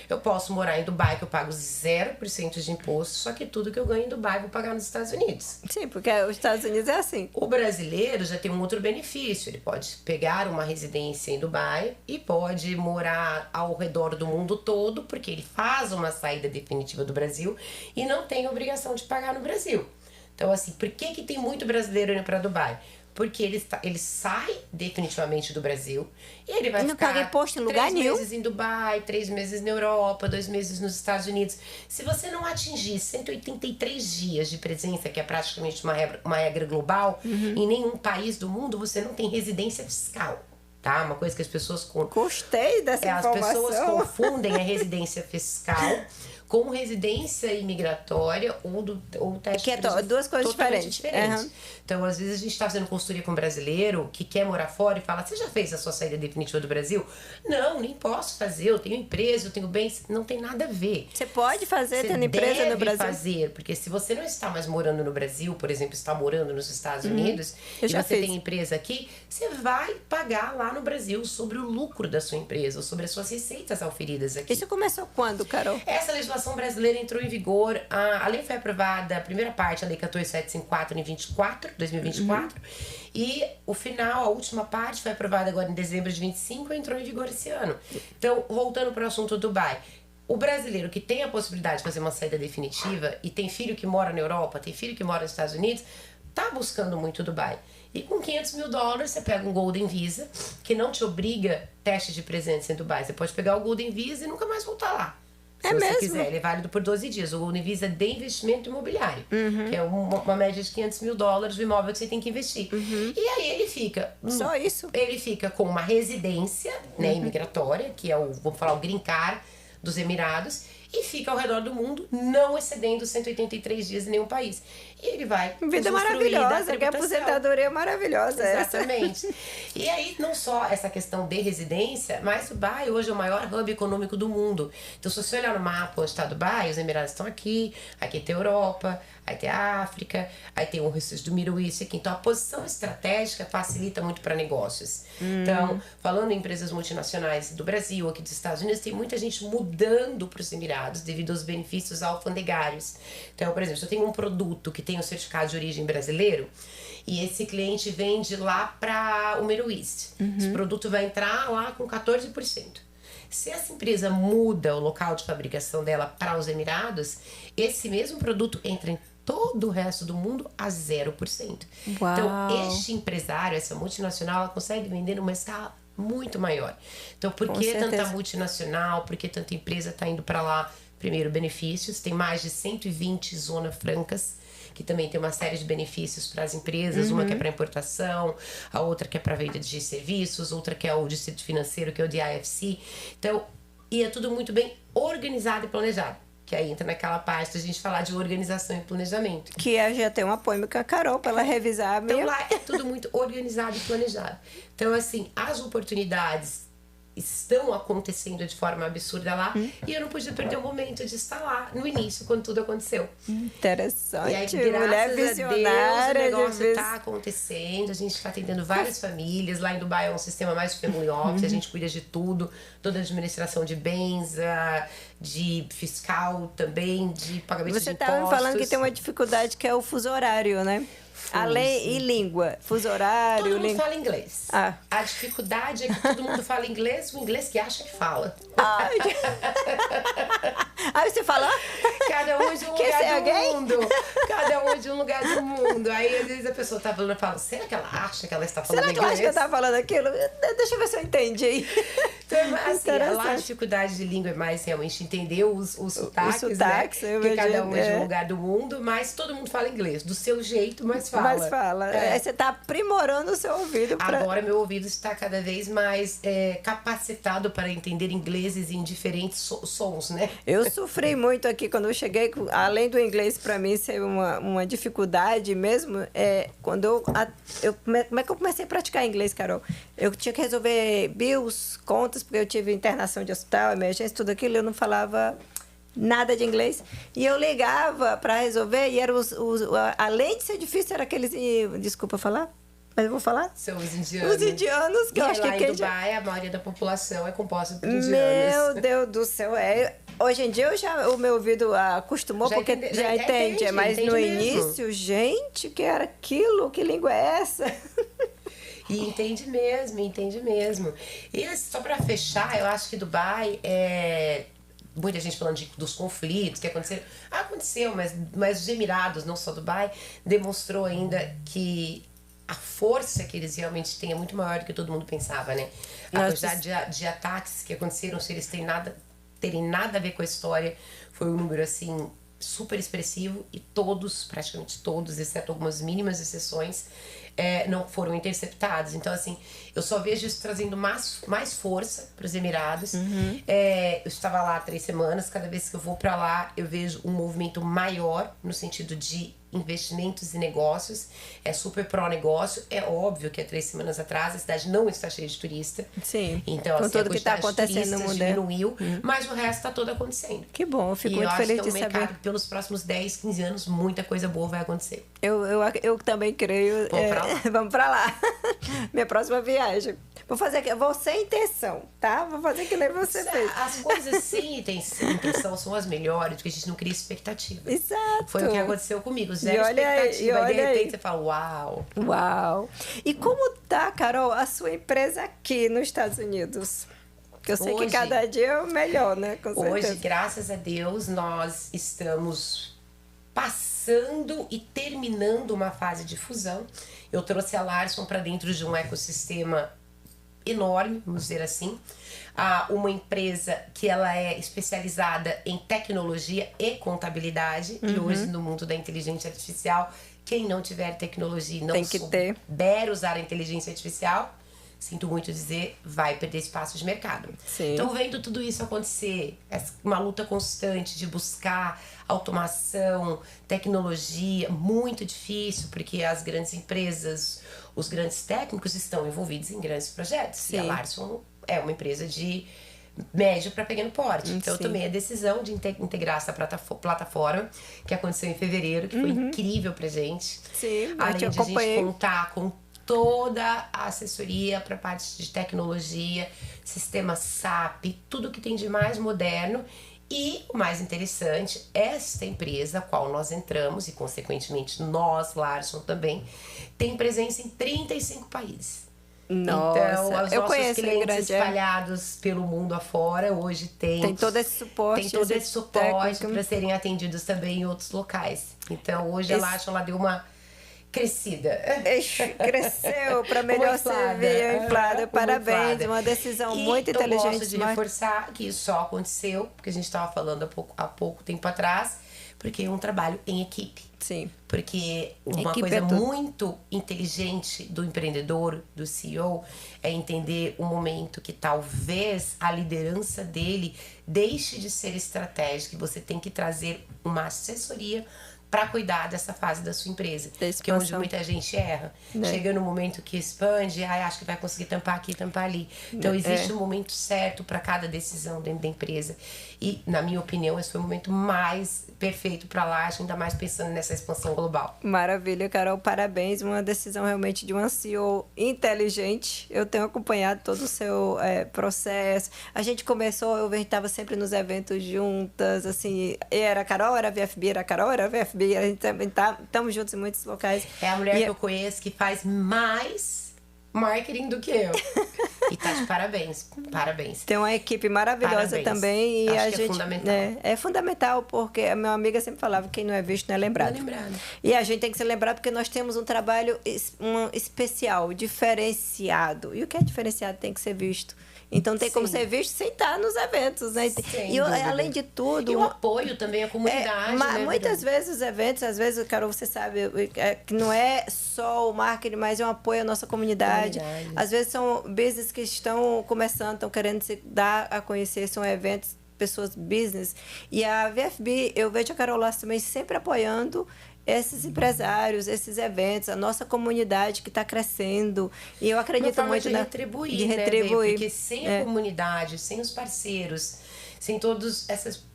eu posso morar em Dubai, que eu pago 0% de imposto, só que tudo que eu ganho em Dubai eu vou pagar nos Estados Unidos. Sim, porque os Estados Unidos é assim. O brasileiro já tem um outro benefício, ele pode pegar uma residência em Dubai e pode morar ao redor do mundo todo, porque ele faz uma saída definitiva do Brasil e não tem obrigação de pagar no Brasil. Então, assim, por que tem muito brasileiro indo para Dubai? Porque ele sai definitivamente do Brasil e ele vai ficar paga imposto em lugar 3 nenhum. meses em Dubai, 3 meses na Europa, 2 meses nos Estados Unidos. Se você não atingir 183 dias de presença, que é praticamente uma regra global, em nenhum país do mundo, você não tem residência fiscal. Tá? Uma coisa que as pessoas... Gostei dessa informação. As pessoas confundem a residência fiscal com residência imigratória ou teste de duas coisas diferentes. Então, às vezes, a gente está fazendo consultoria com um brasileiro que quer morar fora e fala, você já fez a sua saída definitiva do Brasil? Não, nem posso fazer, eu tenho empresa, eu tenho bens, não tem nada a ver. Você pode fazer tendo empresa no Brasil? Você deve fazer, porque se você não está mais morando no Brasil, por exemplo, está morando nos Estados Unidos, e você tem empresa aqui, você vai pagar lá no Brasil sobre o lucro da sua empresa, ou sobre as suas receitas auferidas aqui. Isso começou quando, Carol? Essa legislação brasileira entrou em vigor, a lei foi aprovada, a primeira parte, a lei 14754 em 2024, e o final, a última parte foi aprovada agora em dezembro de 25 e entrou em vigor esse ano. Então, voltando para o assunto do Dubai, o brasileiro que tem a possibilidade de fazer uma saída definitiva e tem filho que mora na Europa, tem filho que mora nos Estados Unidos, tá buscando muito Dubai. E com $500 mil você pega um Golden Visa, que não te obriga teste de presença em Dubai. Você pode pegar o Golden Visa e nunca mais voltar lá. Se você quiser, ele é válido por 12 dias. O Golden Visa de investimento imobiliário, que é uma média de $500 mil do imóvel que você tem que investir. E aí ele fica... Só isso? Ele fica com uma residência, né, imigratória, que é vamos falar, o Green Card dos Emirados, e fica ao redor do mundo, não excedendo 183 dias em nenhum país. E ele vai vida maravilhosa, que a aposentadoria maravilhosa. Exatamente. E aí, não só essa questão de residência, mas Dubai hoje é o maior hub econômico do mundo. Então, se você olhar no mapa onde está Dubai, os Emirados estão aqui tem a Europa, aí tem a África, aí tem o resto do Middle East aqui. Então, a posição estratégica facilita muito para negócios. Então, falando em empresas multinacionais do Brasil, aqui dos Estados Unidos, tem muita gente mudando para os Emirados devido aos benefícios alfandegários. Então, por exemplo, se eu tenho um produto que tem o certificado de origem brasileiro e esse cliente vende lá para o Middle East, esse produto vai entrar lá com 14%. Se essa empresa muda o local de fabricação dela para os Emirados, esse mesmo produto entra em todo o resto do mundo a 0%. Uau. Então, este empresário, essa multinacional, ela consegue vender numa escala muito maior. Então, por que tanta multinacional, por que tanta empresa está indo para lá? Primeiro, benefícios. Tem mais de 120 zonas francas, que também tem uma série de benefícios para as empresas. Uma que é para importação, a outra que é para venda de serviços, outra que é o distrito financeiro, que é o DIFC. Então, e é tudo muito bem organizado e planejado. Que aí entra naquela parte da gente falar de organização e planejamento. Que já tem um apoio com a Carol para ela revisar. Então lá é tudo muito organizado e planejado. Então, assim, as oportunidades estão acontecendo de forma absurda lá e eu não podia perder o momento de estar lá no início, quando tudo aconteceu. Interessante. E aí, graças a Deus, o negócio está acontecendo, a gente está atendendo várias famílias. Lá em Dubai é um sistema mais de family office, a gente cuida de tudo, toda a administração de bens, de fiscal também, de pagamento de impostos. Você estava falando que tem uma dificuldade que é o fuso horário, né? Além e língua, fuso horário, todo mundo fala inglês. Ah. A dificuldade é que todo mundo fala inglês, o inglês que acha que fala. Ai. Aí você fala, cada um de um lugar do mundo. Cada um de um lugar do mundo. Aí às vezes a pessoa tá falando, eu falo, será que ela acha que ela está falando inglês? Será que ela acha que eu tava falando aquilo? Deixa eu ver se eu entendi. Então, assim, a dificuldade de língua é mais realmente entender os sotaques, né? Que cada um é de um lugar do mundo, mas todo mundo fala inglês, do seu jeito, mas fala. Mas fala. Aí você tá aprimorando o seu ouvido. Agora meu ouvido está cada vez mais capacitado para entender ingleses em diferentes sons, né? Eu sofri muito aqui quando eu cheguei, além do inglês para mim ser uma dificuldade mesmo, quando como é que eu comecei a praticar inglês, Carol? Eu tinha que resolver bills, contas, porque eu tive internação de hospital, emergência, tudo aquilo, eu não falava nada de inglês. E eu ligava para resolver e era além de ser difícil, era aqueles... Desculpa falar? Mas eu vou falar? São os indianos. Os indianos, que eu acho que... Lá em Dubai, a maioria da população é composta por indianos. Meu Deus do céu, Hoje em dia o meu ouvido acostumou, porque já entende. Mas no início, gente, que era aquilo? Que língua é essa? E entende mesmo. E só para fechar, eu acho que Dubai muita gente falando dos conflitos que aconteceram. Aconteceu, mas os Emirados, não só Dubai, demonstrou ainda que a força que eles realmente têm é muito maior do que todo mundo pensava, né? A quantidade de ataques que aconteceram, se eles terem nada a ver com a história, foi um número, assim, super expressivo e praticamente todos, exceto algumas mínimas exceções, não foram interceptados. Então, assim, eu só vejo isso trazendo mais força para os Emirados. Uhum. Eu estava lá há 3 semanas, cada vez que eu vou para lá, eu vejo um movimento maior no sentido de investimentos e negócios, é super pró-negócio. É óbvio que há 3 semanas atrás a cidade não está cheia de turista. Sim, então, com assim, tudo que está acontecendo no mundo diminuiu, mas o resto está todo acontecendo. Que bom, eu fico muito feliz de saber. E eu acho que o mercado, pelos próximos 10, 15 anos, muita coisa boa vai acontecer. Eu também creio. Vamos pra lá. Vamos pra lá. Minha próxima viagem. Vou sem intenção, tá? Vou fazer que nem você fez. As coisas sem intenção são as melhores, porque a gente não cria expectativa. Exato. Foi o que aconteceu comigo. Zero expectativa. E de repente você fala, uau. Uau. E como tá, Carol, a sua empresa aqui nos Estados Unidos? Porque eu sei que cada dia é o melhor, né? Com certeza. Hoje, graças a Deus, nós estamos passando e terminando uma fase de fusão. Eu trouxe a Larson para dentro de um ecossistema enorme, vamos dizer assim, uma empresa que ela é especializada em tecnologia e contabilidade. E hoje, no mundo da inteligência artificial, quem não tiver tecnologia e não souber usar a inteligência artificial, sinto muito dizer, vai perder espaço de mercado. Sim. Então, vendo tudo isso acontecer, uma luta constante de buscar automação, tecnologia, muito difícil, porque as grandes empresas, os grandes técnicos estão envolvidos em grandes projetos. Sim. E a Larson é uma empresa de médio para pequeno porte. Então, eu tomei a decisão de integrar essa plataforma, que aconteceu em fevereiro, que foi incrível pra gente. Sim, além de a gente contar com toda a assessoria para parte de tecnologia, sistema SAP, tudo que tem de mais moderno. E o mais interessante, esta empresa a qual nós entramos, e consequentemente nós, Larson, também, tem presença em 35 países. Nossa, então, os nossos clientes espalhados pelo mundo afora, hoje tem todo esse suporte. Tem todo esse suporte para serem atendidos também em outros locais. Então, hoje a Larson, ela deu uma crescida. Cresceu para melhor servir, inflada. Parabéns, uma decisão muito inteligente. Eu gosto de reforçar que isso só aconteceu, porque a gente estava falando há pouco tempo atrás, porque é um trabalho em equipe. Sim. Porque uma coisa muito inteligente do empreendedor, do CEO, é entender o momento que talvez a liderança dele deixe de ser estratégica e você tem que trazer uma assessoria para cuidar dessa fase da sua empresa. Que é onde muita gente erra. Chega no momento que expande, acho que vai conseguir tampar aqui, tampar ali. Então, existe um momento certo para cada decisão dentro da empresa. E, na minha opinião, esse foi o momento mais perfeito para lá, ainda mais pensando nessa expansão global. Maravilha, Carol, parabéns. Uma decisão realmente de uma CEO inteligente. Eu tenho acompanhado todo o seu processo. A gente começou, eu estava sempre nos eventos juntas, assim, era a Carol, era a VFB, era a Carol, era a VFB, a gente também estamos juntos em muitos locais. É a mulher que eu conheço que faz mais marketing do que eu. E tá de parabéns. Parabéns. Tem uma equipe maravilhosa também. E acho a que gente, é fundamental. É fundamental, porque a minha amiga sempre falava que quem não é visto não é lembrado. Não é lembrado. E a gente tem que ser lembrado porque nós temos um trabalho especial, diferenciado. E o que é diferenciado tem que ser visto. Então tem como ser visto sem estar nos eventos, né? E além de tudo... E o apoio também à comunidade, né? Muitas vezes os eventos, às vezes, Carol, você sabe, que não é só o marketing, mas é um apoio à nossa comunidade. Às vezes são business que estão começando, estão querendo se dar a conhecer, são eventos, pessoas business. E a VFB, eu vejo a Carol Lasso também sempre apoiando esses empresários, esses eventos, a nossa comunidade que está crescendo. E eu acredito muito de retribuir, né? Porque sem a comunidade, sem os parceiros, sem todos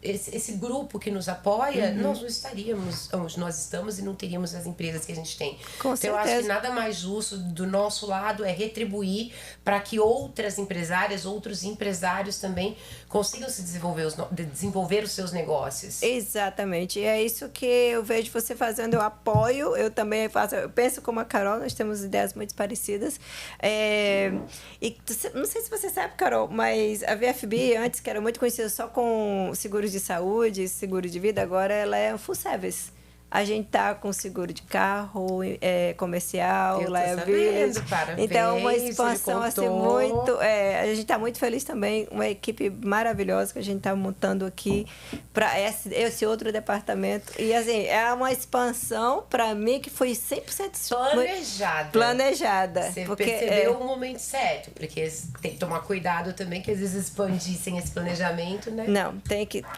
esse grupo que nos apoia, nós não estaríamos onde nós estamos e não teríamos as empresas que a gente tem. Com certeza. Eu acho que nada mais justo do nosso lado é retribuir para que outras empresárias, outros empresários também consigam se desenvolver os seus negócios. Exatamente. E é isso que eu vejo você fazendo, eu apoio, eu também faço, eu penso como a Carol, nós temos ideias muito parecidas. E não sei se você sabe, Carol, mas a VFB, antes, que era muito conhecida só com seguros de saúde, seguro de vida, agora ela é um full service. A gente tá com seguro de carro, comercial, liability. Então, uma expansão assim muito... a gente tá muito feliz também, uma equipe maravilhosa que a gente tá montando aqui para esse outro departamento. E assim, é uma expansão para mim que foi 100% planejada. Você percebeu o momento certo, porque tem que tomar cuidado também, que às vezes expandir sem esse planejamento, né? Não,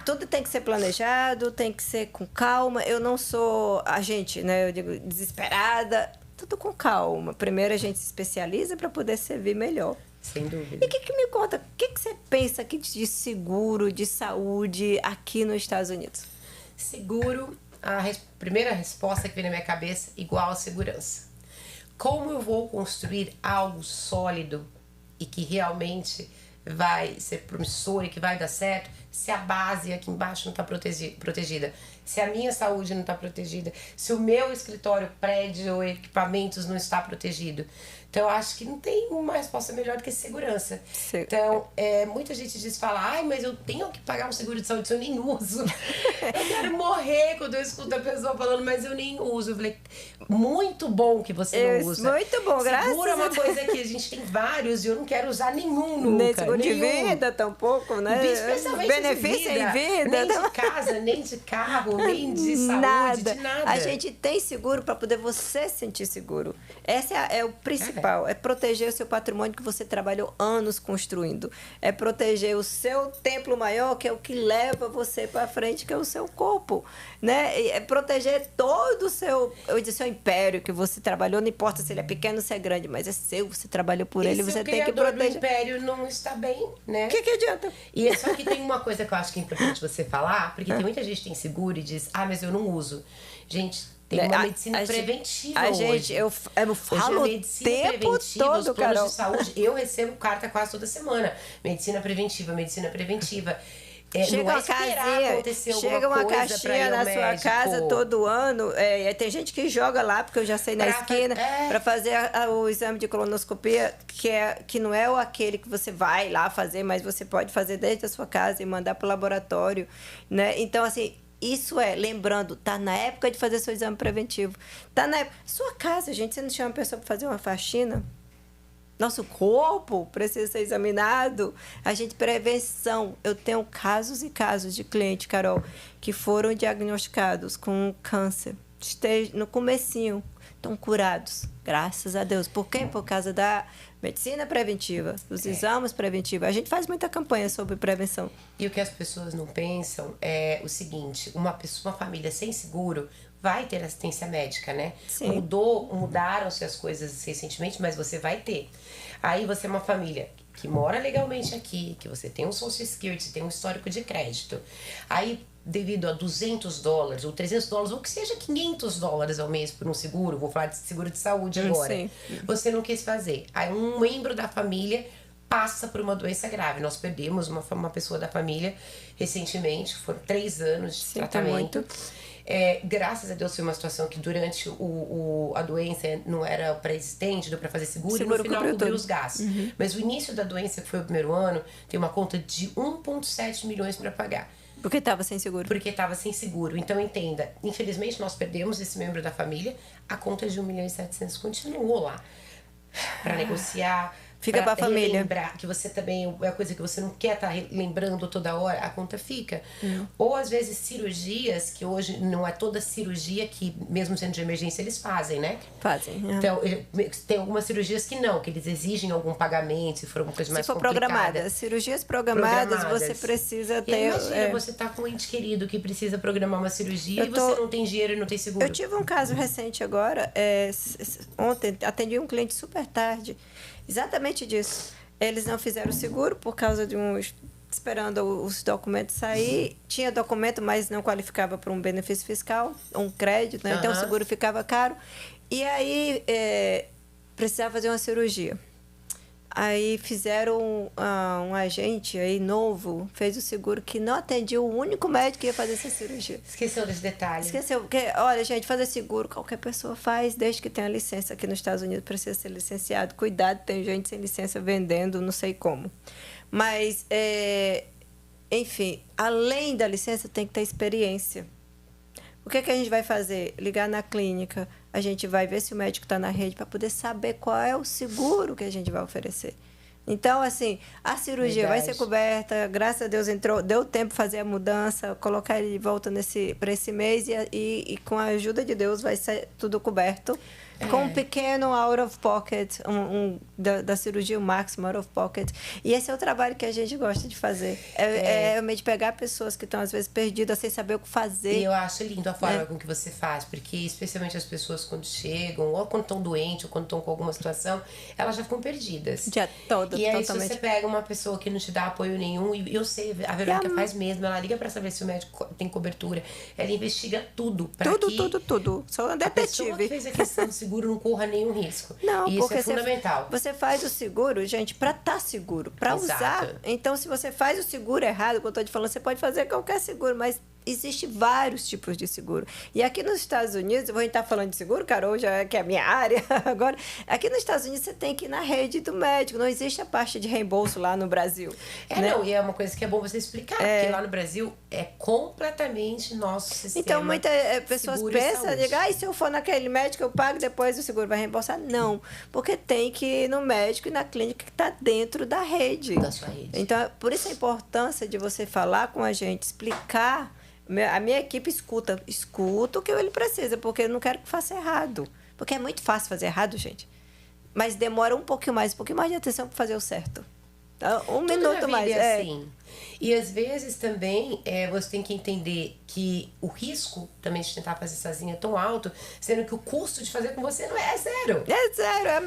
tudo tem que ser planejado, tem que ser com calma. Eu não sou a gente, né? Eu digo desesperada, tudo com calma. Primeiro a gente se especializa para poder servir melhor. Sem dúvida. E o que me conta? O que você pensa aqui de seguro, de saúde aqui nos Estados Unidos? Seguro, primeira resposta que vem na minha cabeça, igual a segurança. Como eu vou construir algo sólido e que realmente vai ser promissor e que vai dar certo se a base aqui embaixo não está protegida, se a minha saúde não está protegida, se o meu escritório, prédio ou equipamentos não está protegido? Então, eu acho que não tem uma resposta melhor do que segurança. Sim. Então, muita gente fala, mas eu tenho que pagar um seguro de saúde se eu nem uso. Eu quero morrer quando eu escuto a pessoa falando, mas eu nem uso. Eu falei, muito bom que você não usa. Muito bom, graças a Deus. Seguro é uma coisa que a gente tem vários e eu não quero usar nenhum nunca. Nem seguro de vida, tampouco, né? Especialmente benefício em vida. Nem de casa, nem de carro, nem de saúde, de nada. A gente tem seguro para poder você sentir seguro. Esse é o principal. É proteger o seu patrimônio que você trabalhou anos construindo. É proteger o seu templo maior, que é o que leva você para frente, que é o seu corpo, né? É proteger todo o seu império que você trabalhou, não importa se ele é pequeno ou se é grande, mas é seu, você trabalhou por ele, você tem que proteger. Se o império não está bem, né? O que adianta? E só que tem uma coisa que eu acho que é importante você falar, porque tem muita gente que tem seguro e diz, mas eu não uso. Gente, tem uma medicina preventiva hoje. Eu falo o tempo todo, os planos de saúde, eu recebo carta quase toda semana. Medicina preventiva. Chega uma caixinha na sua casa todo ano. Tem gente que joga lá, porque eu já sei na esquina, para fazer o exame de colonoscopia, que não é aquele que você vai lá fazer, mas você pode fazer desde a sua casa e mandar para o laboratório, né? Então, assim, isso lembrando, tá na época de fazer seu exame preventivo. Tá na época. Sua casa, gente, você não chama a pessoa para fazer uma faxina? Nosso corpo precisa ser examinado. Prevenção. Eu tenho casos e casos de cliente, Carol, que foram diagnosticados com câncer. No comecinho, estão curados. Graças a Deus. Por quê? Por causa da medicina preventiva, dos exames preventivos. A gente faz muita campanha sobre prevenção. E o que as pessoas não pensam é o seguinte, uma família sem seguro vai ter assistência médica, né? Sim. Mudaram-se as coisas recentemente, mas você vai ter. Aí você é uma família que mora legalmente aqui, que você tem um Social Security, tem um histórico de crédito. Aí devido a $200 ou $300 ou que seja $500 ao mês por um seguro, vou falar de seguro de saúde agora, Sim. você não quis fazer. Aí um membro da família passa por uma doença grave. Nós perdemos uma pessoa da família recentemente, foram 3 anos de tratamento. Graças a Deus foi uma situação que durante a doença não era pré-existente, deu para fazer seguro e no final cobriu os gastos. Mas o início da doença, que foi o primeiro ano, tem uma conta de 1,7 milhões para pagar. Porque estava sem seguro. Porque estava sem seguro. Então, entenda, infelizmente nós perdemos esse membro da família, a conta de 1.700.000 continuou lá para negociar. Fica para a família. Lembrar que você também é coisa que você não quer estar lembrando toda hora, a conta fica. Ou às vezes cirurgias, que hoje não é toda cirurgia que, mesmo sendo de emergência, eles fazem, né? Fazem. Então, tem algumas cirurgias que não, que eles exigem algum pagamento, se for uma coisa mais complicada. Programadas. Cirurgias programadas, você precisa ter... Imagina, você tá com um ente querido que precisa programar uma cirurgia e você não tem dinheiro e não tem seguro. Eu tive um caso recente agora, ontem, atendi um cliente super tarde, exatamente disso. Eles não fizeram o seguro por causa de esperando os documentos sair. Tinha documento, mas não qualificava para um benefício fiscal, um crédito, né? Então o seguro ficava caro. E aí precisava fazer uma cirurgia. Aí fizeram um agente aí novo, fez o seguro que não atendia o único médico que ia fazer essa cirurgia. Esqueceu desse detalhe. Esqueceu, porque, olha, gente, fazer seguro qualquer pessoa faz, desde que tenha licença. Aqui nos Estados Unidos precisa ser licenciado. Cuidado, tem gente sem licença vendendo, não sei como. Mas, enfim, além da licença, tem que ter experiência. O que a gente vai fazer? Ligar na clínica, a gente vai ver se o médico está na rede para poder saber qual é o seguro que a gente vai oferecer. Então, assim, a cirurgia vai ser coberta, graças a Deus deu tempo de fazer a mudança, colocar ele de volta para esse mês e com a ajuda de Deus vai ser tudo coberto. Com um pequeno out of pocket, da cirurgia, o máximo out of pocket. E esse é o trabalho que a gente gosta de fazer. Realmente pegar pessoas que estão, às vezes, perdidas, sem saber o que fazer. E eu acho lindo a forma com que você faz, porque especialmente as pessoas quando chegam, ou quando estão doentes, ou quando estão com alguma situação, elas já ficam perdidas. Já e aí, se você pega uma pessoa que não te dá apoio nenhum, e eu sei, a Verônica faz mesmo, ela liga pra saber se o médico tem cobertura, ela investiga tudo. Tudo. Sou uma detetive. A pessoa que fez a questão do seguro não corra nenhum risco. Não, e isso é fundamental. Você faz o seguro, gente, para estar seguro, para usar. Então, se você faz o seguro errado, como eu estou te falando, você pode fazer qualquer seguro, mas existem vários tipos de seguro. E aqui nos Estados Unidos, eu vou estar falando de seguro, Carol, já que é a minha área agora. Aqui nos Estados Unidos, você tem que ir na rede do médico. Não existe a parte de reembolso lá no Brasil. Né? Não, e é uma coisa que é bom você explicar, porque lá no Brasil é completamente nosso sistema. Então, muitas pessoas pensam, e se eu for naquele médico, eu pago, depois o seguro vai reembolsar? Não, porque tem que ir no médico e na clínica que está dentro da rede. Da sua rede. Então, por isso a importância de você falar com a gente, explicar. A minha equipe escuta o que ele precisa, porque eu não quero que faça errado. Porque é muito fácil fazer errado, gente. Mas demora um pouquinho mais de atenção para fazer o certo. Então, minuto mais. É assim. E às vezes também você tem que entender que o risco também de tentar fazer sozinha é tão alto, sendo que o custo de fazer com você não é zero. É zero.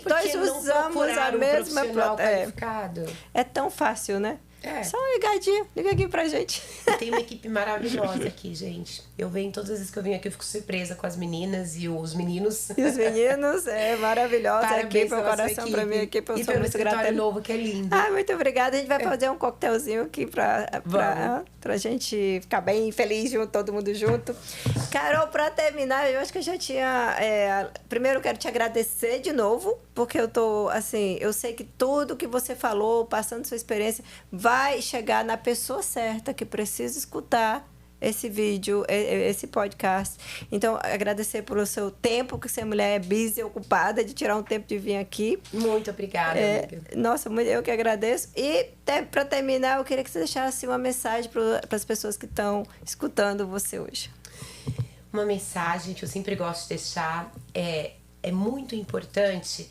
Nós usamos a mesma qualificado. É tão fácil, né? Só uma ligadinha, liga aqui pra gente. Tem uma equipe maravilhosa aqui, gente. Eu venho, todas as vezes que eu venho aqui, eu fico surpresa com as meninas e os meninos. E os meninos, maravilhosa. Aqui pro coração pra mim, aqui eu sou muito grata. Novo, que é lindo. Muito obrigada. A gente vai fazer um coquetelzinho aqui pra gente ficar bem feliz junto, todo mundo junto. Carol, pra terminar, eu acho que eu já tinha... primeiro, eu quero te agradecer de novo, porque eu tô, assim, eu sei que tudo que você falou, passando sua experiência, vai chegar na pessoa certa que precisa escutar esse vídeo, esse podcast. Então, agradecer pelo seu tempo, que você é mulher busy, ocupada, de tirar um tempo de vir aqui. Muito obrigada, amiga. Nossa, eu que agradeço. E, para terminar, eu queria que você deixasse uma mensagem para as pessoas que estão escutando você hoje. Uma mensagem que eu sempre gosto de deixar é muito importante.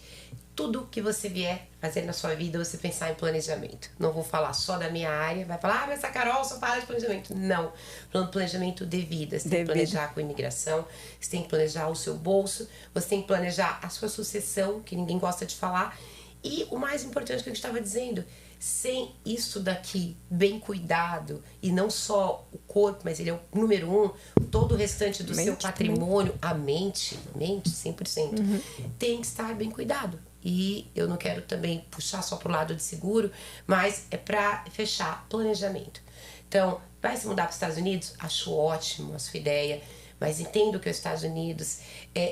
Tudo que você vier fazer na sua vida, você pensar em planejamento. Não vou falar só da minha área, vai falar, mas a Carol só fala de planejamento. Não, planejamento de vida. Você tem que planejar com imigração, você tem que planejar o seu bolso, você tem que planejar a sua sucessão, que ninguém gosta de falar. E o mais importante que eu estava dizendo, sem isso daqui bem cuidado, e não só o corpo, mas ele é o número 1, todo o restante do seu patrimônio, a mente 100%, tem que estar bem cuidado. E eu não quero também puxar só pro lado de seguro, mas é para fechar planejamento. Então, vai se mudar para os Estados Unidos? Acho ótimo a sua ideia. Mas entendo que os Estados Unidos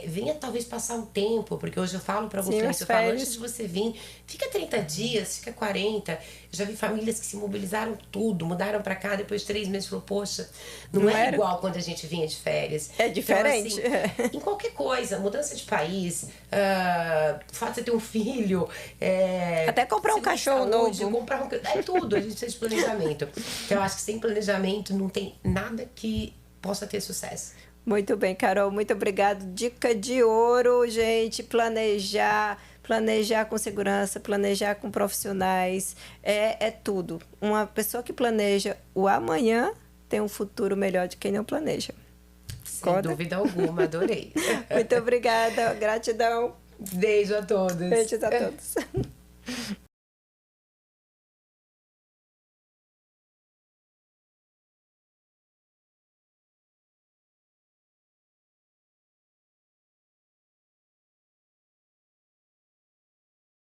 venha talvez passar um tempo, porque hoje eu falo para alguns clientes, eu falo, antes de você vir, fica 30 dias, fica 40. Eu já vi famílias que se mobilizaram tudo, mudaram para cá, depois de 3 meses falou, poxa, não é igual quando a gente vinha de férias. É diferente. Então, assim, em qualquer coisa, mudança de país, o fato de você ter um filho, até comprar um cachorro novo. Comprar é tudo, a gente precisa de planejamento. Então eu acho que sem planejamento não tem nada que possa ter sucesso. Muito bem, Carol, muito obrigada. Dica de ouro, gente, planejar com segurança, planejar com profissionais, é tudo. Uma pessoa que planeja o amanhã tem um futuro melhor de quem não planeja. Sem dúvida alguma, adorei. Muito obrigada, gratidão. Beijo a todos. Beijos a todos.